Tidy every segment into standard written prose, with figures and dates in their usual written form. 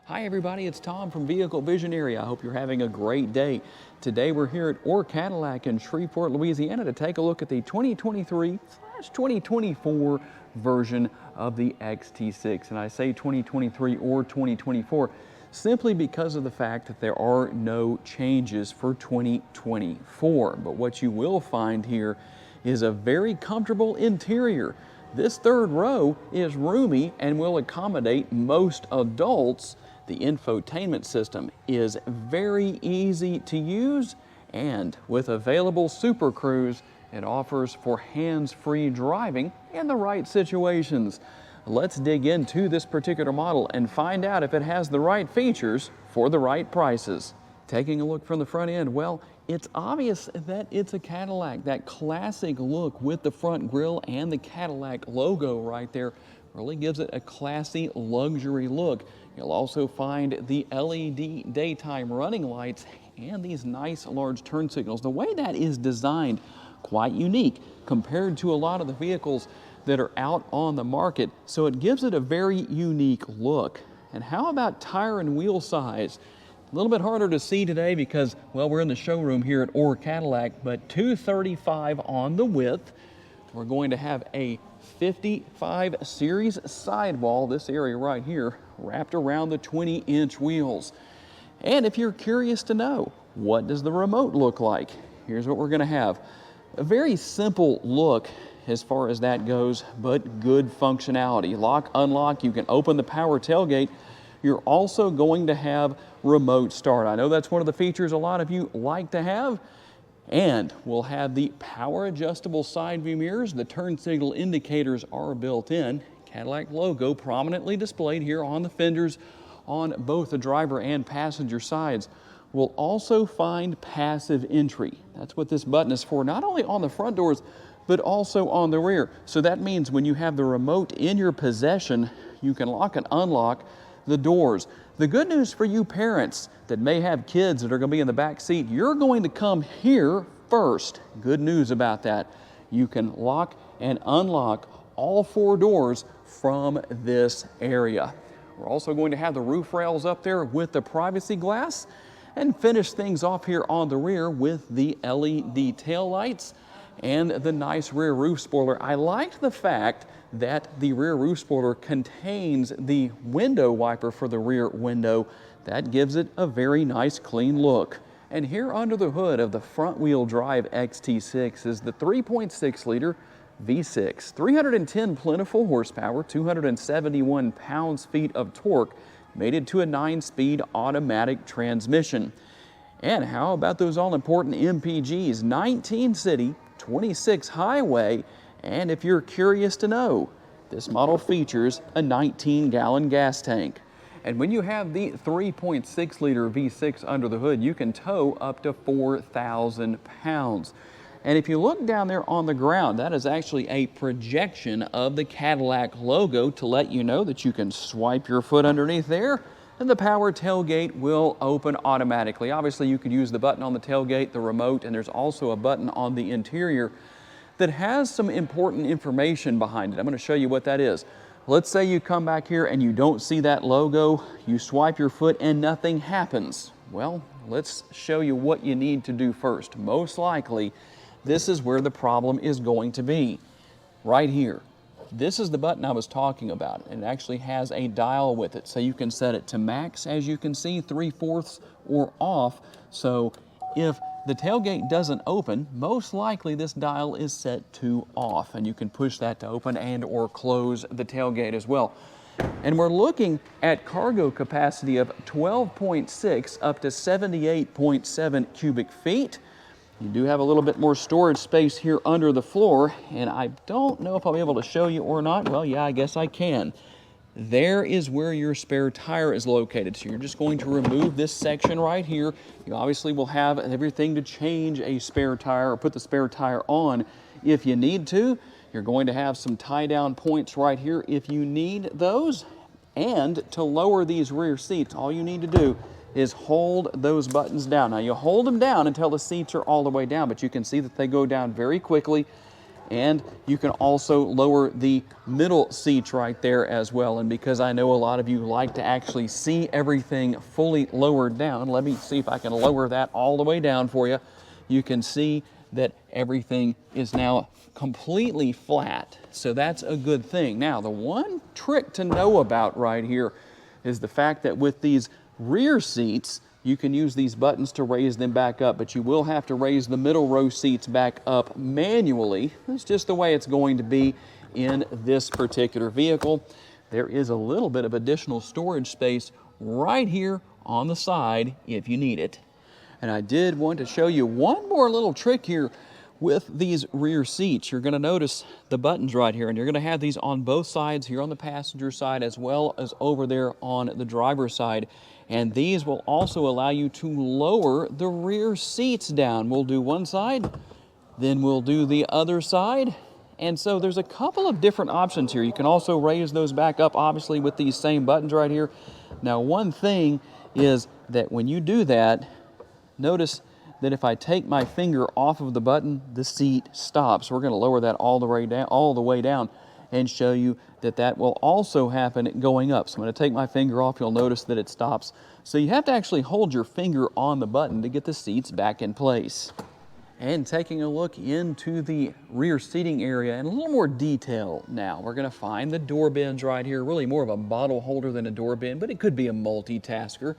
Hi everybody, it's Tom from Vehicle Visionary. I hope you're having a great day. Today we're here at Cadillac in Shreveport, Louisiana to take a look at the 2023/2024 version of the XT6. And I say 2023 or 2024 simply because of the fact that there are no changes for 2024. But what you will find here is a very comfortable interior. This third row is roomy and will accommodate most adults. The infotainment system is very easy to use, and with available Super Cruise, it offers for hands-free driving in the right situations. Let's dig into this particular model and find out if it has the right features for the right prices. Taking a look from the front end, well, it's obvious that it's a Cadillac. That classic look with the front grille and the Cadillac logo right there really gives it a classy luxury look. You'll also find the LED daytime running lights and these nice large turn signals. The way that is designed, quite unique compared to a lot of the vehicles that are out on the market, so it gives it a very unique look. And how about tire and wheel size? A little bit harder to see today because, well, we're in the showroom here at Cadillac, but 235 on the width. We're going to have a 55 series sidewall, this area right here, wrapped around the 20-inch wheels. And if you're curious to know, what does the remote look like? Here's what we're going to have. A very simple look as far as that goes, but good functionality. Lock, unlock, you can open the power tailgate. You're also going to have remote start. I know that's one of the features a lot of you like to have. And we'll have the power adjustable side view mirrors. The turn signal indicators are built in. Cadillac logo prominently displayed here on the fenders on both the driver and passenger sides. We'll also find passive entry. That's what this button is for, not only on the front doors, but also on the rear. So that means when you have the remote in your possession, you can lock and unlock the doors. The good news for you parents that may have kids that are going to be in the back seat, you're going to come here first. Good news about that. You can lock and unlock all four doors from this area. We're also going to have the roof rails up there with the privacy glass and finish things off here on the rear with the LED tail lights and the nice rear roof spoiler. I like the fact that the rear roof spoiler contains the window wiper for the rear window. That gives it a very nice clean look. And here under the hood of the front wheel drive XT6 is the 3.6 liter V6, 310 plentiful horsepower, 271 pounds-feet of torque, mated to a 9-speed automatic transmission. And how about those all-important MPGs? 19 city, 26 highway, and if you're curious to know, this model features a 19-gallon gas tank. And when you have the 3.6 liter V6 under the hood, you can tow up to 4,000 pounds. And if you look down there on the ground, that is actually a projection of the Cadillac logo to let you know that you can swipe your foot underneath there and the power tailgate will open automatically. Obviously, you could use the button on the tailgate, the remote, and there's also a button on the interior that has some important information behind it. I'm going to show you what that is. Let's say you come back here and you don't see that logo, you swipe your foot and nothing happens. Well, let's show you what you need to do first. Most likely, this is where the problem is going to be, right here. This is the button I was talking about. It actually has a dial with it, so you can set it to max, as you can see, 3/4 or off. So if the tailgate doesn't open, most likely this dial is set to off, and you can push that to open and or close the tailgate as well. And we're looking at cargo capacity of 12.6 up to 78.7 cubic feet. You do have a little bit more storage space here under the floor, and I don't know if I'll be able to show you or not. Well, yeah, I guess I can. There is where your spare tire is located. So you're just going to remove this section right here. You obviously will have everything to change a spare tire or put the spare tire on if you need to. You're going to have some tie down points right here if you need those. And to lower these rear seats, all you need to do is hold those buttons down. Now you hold them down until the seats are all the way down, but you can see that they go down very quickly. And you can also lower the middle seats right there as well. And because I know a lot of you like to actually see everything fully lowered down, let me see if I can lower that all the way down for you. You can see that everything is now completely flat. So that's a good thing. Now, the one trick to know about right here is the fact that with these rear seats, you can use these buttons to raise them back up, but you will have to raise the middle row seats back up manually. That's just the way it's going to be in this particular vehicle. There is a little bit of additional storage space right here on the side if you need it. And I did want to show you one more little trick here with these rear seats. You're going to notice the buttons right here, and you're going to have these on both sides here on the passenger side as well as over there on the driver's side. And these will also allow you to lower the rear seats down. We'll do one side, then we'll do the other side. And so there's a couple of different options here. You can also raise those back up, obviously, with these same buttons right here. Now, one thing is that when you do that, notice that if I take my finger off of the button, the seat stops. We're going to lower that all the way down and show you that that will also happen going up. So I'm going to take my finger off, you'll notice that it stops. So you have to actually hold your finger on the button to get the seats back in place. And taking a look into the rear seating area in a little more detail now. We're going to find the door bins right here, really more of a bottle holder than a door bin, but it could be a multitasker.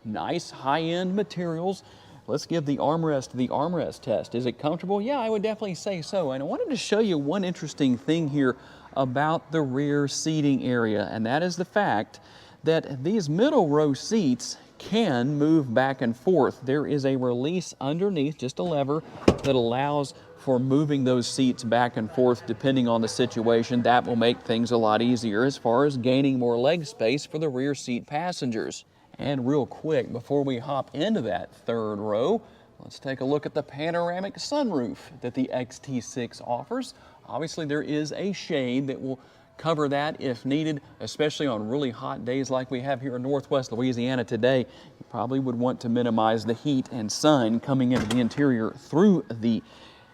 Nice high-end materials. Let's give the armrest test. Is it comfortable? Yeah, I would definitely say so. And I wanted to show you one interesting thing here about the rear seating area, and that is the fact that these middle row seats can move back and forth. There is a release underneath, just a lever, that allows for moving those seats back and forth depending on the situation. That will make things a lot easier as far as gaining more leg space for the rear seat passengers. And real quick, before we hop into that third row, let's take a look at the panoramic sunroof that the XT6 offers. Obviously, there is a shade that will cover that if needed, especially on really hot days like we have here in Northwest Louisiana today. You probably would want to minimize the heat and sun coming into the interior through the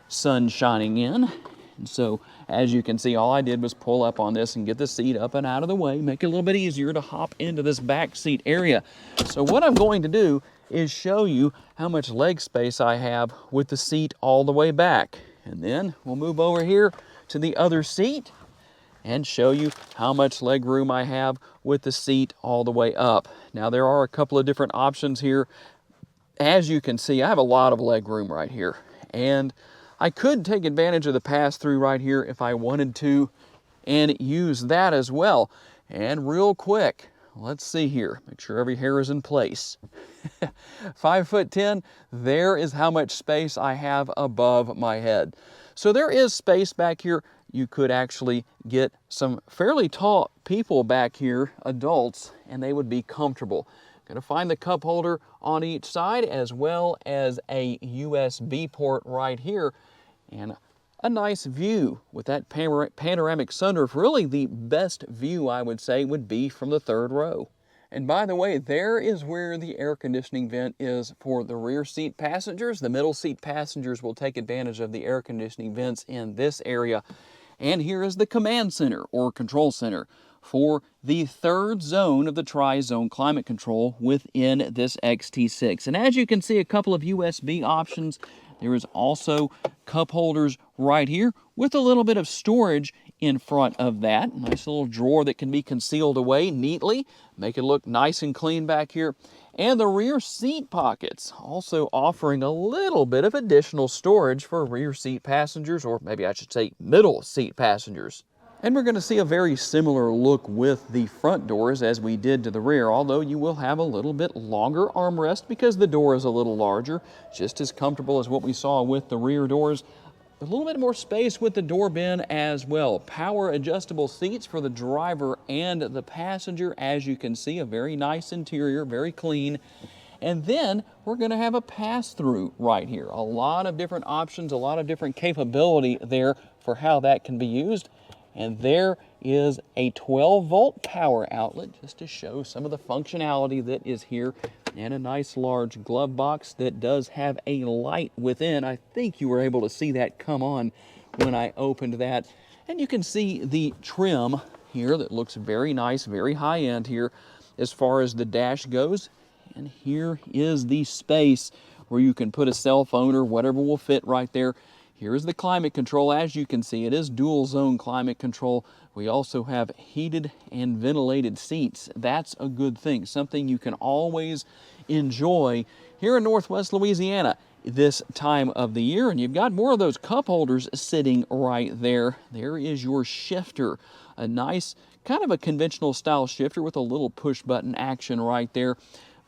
sun shining in. And so, as you can see, all I did was pull up on this and get the seat up and out of the way, make it a little bit easier to hop into this back seat area. So what I'm going to do is show you how much leg space I have with the seat all the way back. And then we'll move over here to the other seat and show you how much leg room I have with the seat all the way up. Now, there are a couple of different options here. As you can see, I have a lot of leg room right here. And I could take advantage of the pass-through right here if I wanted to and use that as well. And real quick, let's see here. Make sure every hair is in place. 5'10", there is how much space I have above my head. So there is space back here. You could actually get some fairly tall people back here, adults, and they would be comfortable. Going to find the cup holder on each side as well as a USB port right here and a nice view with that panoramic sunroof. Really the best view, I would say, would be from the third row. And by the way, there is where the air conditioning vent is for the rear seat passengers. The middle seat passengers will take advantage of the air conditioning vents in this area. And here is the command center or control center for the third zone of the tri-zone climate control within this XT6. And as you can see, a couple of USB options. There is also cup holders right here with a little bit of storage in front of that. Nice little drawer that can be concealed away neatly. Make it look nice and clean back here. And the rear seat pockets also offering a little bit of additional storage for rear seat passengers, or maybe I should say middle seat passengers. And we're going to see a very similar look with the front doors as we did to the rear, although you will have a little bit longer armrest because the door is a little larger, just as comfortable as what we saw with the rear doors. A little bit more space with the door bin as well. Power adjustable seats for the driver and the passenger. As you can see, a very nice interior, very clean. And then we're going to have a pass-through right here. A lot of different options, a lot of different capability there for how that can be used. And there is a 12-volt power outlet just to show some of the functionality that is here, and a nice large glove box that does have a light within. I think you were able to see that come on when I opened that. And you can see the trim here that looks very nice, very high end here as far as the dash goes. And here is the space where you can put a cell phone or whatever will fit right there. Here is the climate control. As you can see, it is dual zone climate control. We also have heated and ventilated seats. That's a good thing, something you can always enjoy here in Northwest Louisiana this time of the year. And you've got more of those cup holders sitting right there. There is your shifter, a nice kind of a conventional style shifter with a little push button action right there,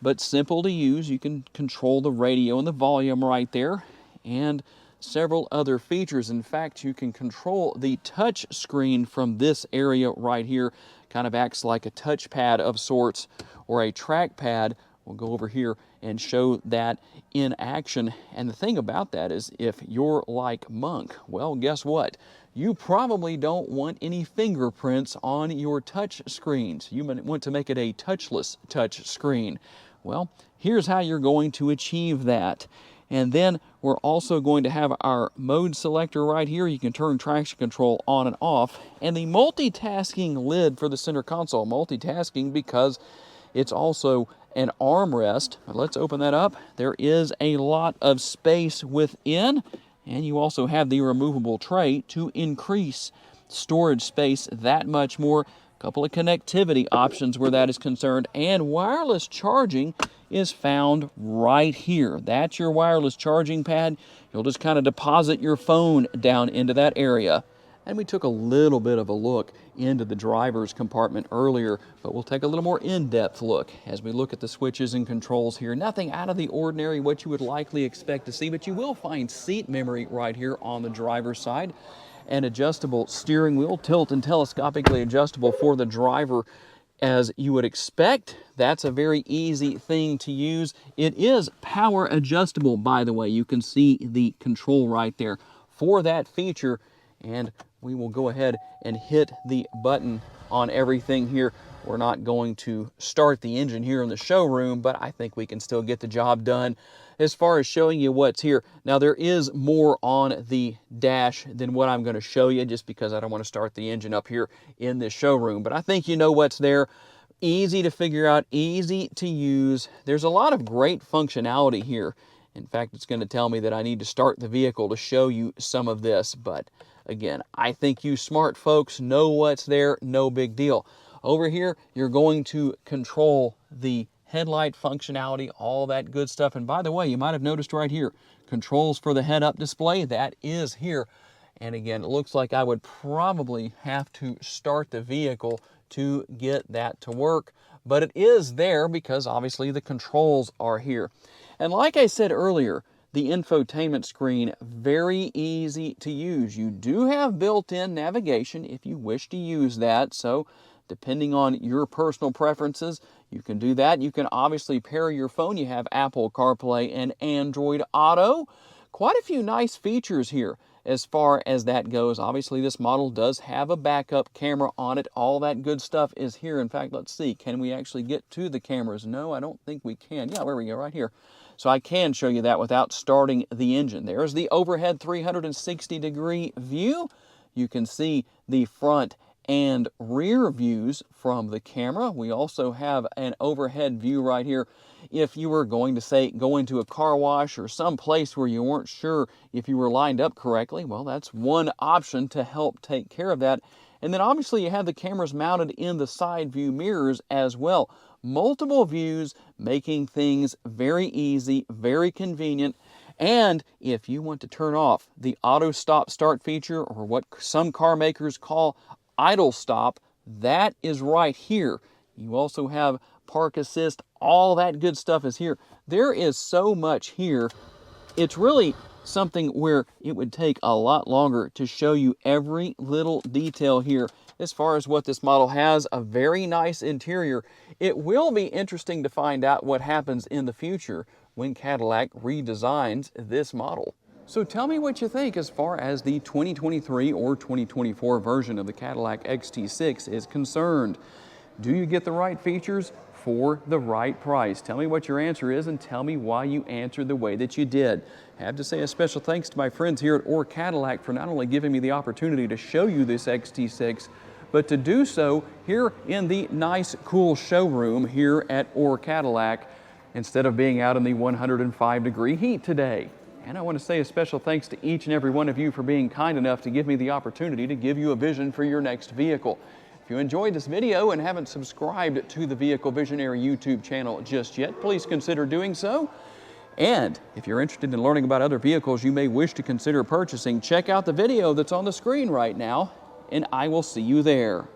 but simple to use. You can control the radio and the volume right there, and several other features. In fact, you can control the touch screen from this area right here. Kind of acts like a touchpad of sorts or a trackpad. We'll go over here and show that in action. And the thing about that is, if you're like Monk, well, guess what? You probably don't want any fingerprints on your touch screens. You might want to make it a touchless touch screen. Well, here's how you're going to achieve that. And then we're also going to have our mode selector right here. You can turn traction control on and off. And the multitasking lid for the center console. Multitasking because it's also an armrest. Let's open that up. There is a lot of space within. And you also have the removable tray to increase storage space that much more. A couple of connectivity options where that is concerned, and wireless charging is found right here. That's your wireless charging pad. You'll just kind of deposit your phone down into that area. And we took a little bit of a look into the driver's compartment earlier, but we'll take a little more in-depth look as we look at the switches and controls here. Nothing out of the ordinary, what you would likely expect to see, but you will find seat memory right here on the driver's side. An adjustable steering wheel, tilt and telescopically adjustable for the driver as you would expect. That's a very easy thing to use. It is power adjustable, by the way. You can see the control right there for that feature. And we will go ahead and hit the button on everything here. We're not going to start the engine here in the showroom, but I think we can still get the job done as far as showing you what's here. Now, there is more on the dash than what I'm going to show you, just because I don't want to start the engine up here in this showroom. But I think you know what's there. Easy to figure out, easy to use. There's a lot of great functionality here. In fact, it's going to tell me that I need to start the vehicle to show you some of this. But again, I think you smart folks know what's there. No big deal. Over here, you're going to control the headlight functionality, all that good stuff. And by the way, you might have noticed right here, controls for the head-up display, that is here. And again, it looks like I would probably have to start the vehicle to get that to work. But it is there because obviously the controls are here. And like I said earlier, the infotainment screen, very easy to use. You do have built-in navigation if you wish to use that. So depending on your personal preferences, you can do that. You can obviously pair your phone. You have Apple CarPlay and Android Auto. Quite a few nice features here as far as that goes. Obviously, this model does have a backup camera on it. All that good stuff is here. In fact, let's see. Can we actually get to the cameras? No, I don't think we can. Yeah, there we go, right here. So I can show you that without starting the engine. There's the overhead 360-degree view. You can see the front and rear views from the camera. We also have an overhead view right here. If you were going to, say, go into a car wash or some place where you weren't sure if you were lined up correctly, well, that's one option to help take care of that. And then obviously you have the cameras mounted in the side view mirrors as well. Multiple views, making things very easy, very convenient. And if you want to turn off the auto stop start feature, or what some car makers call idle stop, that is right here. You also have park assist, all that good stuff is here. There is so much here. It's really something where it would take a lot longer to show you every little detail here as far as what this model has. A very nice interior. It will be interesting to find out what happens in the future when Cadillac redesigns this model. So tell me what you think as far as the 2023 or 2024 version of the Cadillac XT6 is concerned. Do you get the right features for the right price. Tell me what your answer is and tell me why you answered the way that you did. I have to say a special thanks to my friends here at Orr Cadillac for not only giving me the opportunity to show you this XT6, but to do so here in the nice, cool showroom here at Orr Cadillac instead of being out in the 105-degree heat today. And I want to say a special thanks to each and every one of you for being kind enough to give me the opportunity to give you a vision for your next vehicle. If you enjoyed this video and haven't subscribed to the Vehicle Visionary YouTube channel just yet, please consider doing so. And if you're interested in learning about other vehicles you may wish to consider purchasing, check out the video that's on the screen right now, and I will see you there.